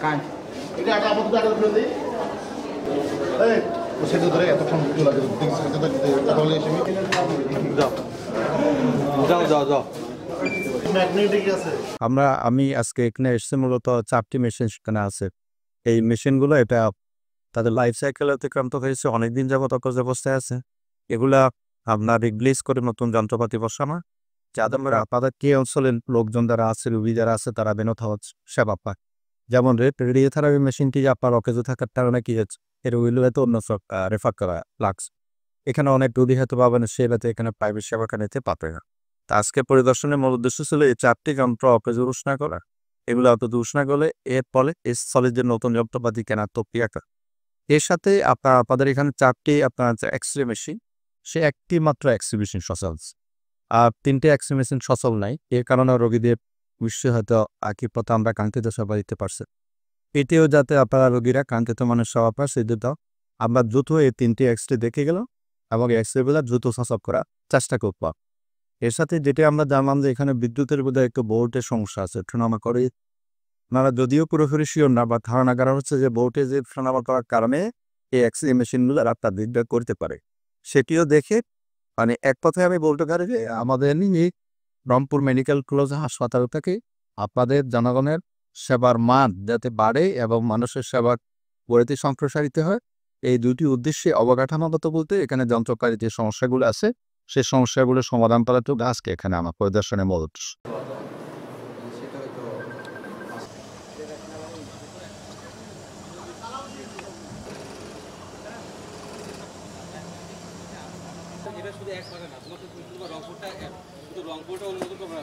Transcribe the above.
কাই এটা আটা আপাতত আটা ধরে দেই এই ও সেটা ধরে এতক্ষণ চলে গেল তাহলে এসে যাও যাও যাও যাও ম্যাগনেটিক আছে আমি আজকে এখানে এসেছি মূলত 4টি মেশিন সেখানে আছে। এই মেশিনগুলো এটা তাদের লাইফ সাইকেল অতিক্রান্ত হয়েছে, অনেকদিন যাবত অকেজ অবস্থায় আছে। এগুলা আপনার রিপ্লেস করে নতুন যন্ত্রপাতি বসানো, যাতে আমরা আপনাদের কি অঞ্চলের লোকজন যারা আছে, রুগী যারা আছে, তারা বেনত সেবা পায়। যেমন রেডিওথেরাপি মেশিনটি আপনার অকেজো থাকার কারণে কি হচ্ছে, এর রুগীগুলো হয়তো অন্য রেফার করা লাগছে। এখানে অনেক রুগী হয়তো পাবেন, সে রাতে এখানে প্রাইভেট সেবাটা নিতে পারবে না। তা আজকে পরিদর্শনের মূল উদ্দেশ্য ছিল এই 4টি যন্ত্র অকেজ উষ্ণা করা। এগুলো অত উষ্ণা করলে এর ফলে এই স্থলের যে নতুন যন্ত্রপাতি কেনার প্রক্রিয়াটা। এর সাথে আপনাদের এখানে 4টি আপনার এক্সরে মেশিন, সে একটি মাত্র এক্সরে মেশিন সচল, আর 3টে এক্সরে মেশিন সচল নাই। এর কারণে রোগীদের নিশ্চয়ই হয়তো একই পথে আমরা কাঙ্ক্ষিত সেবা দিতে পারছি। এটিও যাতে আপনারা রোগীরা কাঙ্ক্ষিত মানের সেবা পায়, সেদিকে আমরা দ্রুত এই 3টি এক্সরে দেখে গেলাম এবং এক্সরেগুলো দ্রুত সচল করার চেষ্টা করব। এর সাথে যেটা আমরা জানলাম যে এখানে বিদ্যুতের বোধহয় একটু বোর্ডের সমস্যা আছে, ওঠানামা করে। আপনারা যদিও পুরোপুরি শিওর না, বা ধারণা করা হচ্ছে যে বোর্ডে যে ওঠানামা করার কারণে এই এক্সরে মেশিনগুলো রাস্তার দিকটা করতে পারে। সেটিও দেখে মানে এক কথায় আমি বলতে পারি যে আমাদের এই রংপুর মেডিকেল কলেজ হাসপাতাল থেকে আপনাদের জনগণের সেবার মান যাতে বাড়ে এবং মানুষের সেবার পরিধি সম্প্রসারিত হয়, এই দুটি উদ্দেশ্যে অবকাঠামোগত বলতে এখানে যন্ত্রকারী যে সমস্যাগুলো আছে, সেই সমস্যাগুলো সমাধান করার জন্য আজকে এখানে আমার পরিদর্শনের মূল উদ্দেশ্য। এটা শুধু এক জায়গা না, তোমার রংপুরটা শুধু রংপুরটা অনুমোদন করবে না।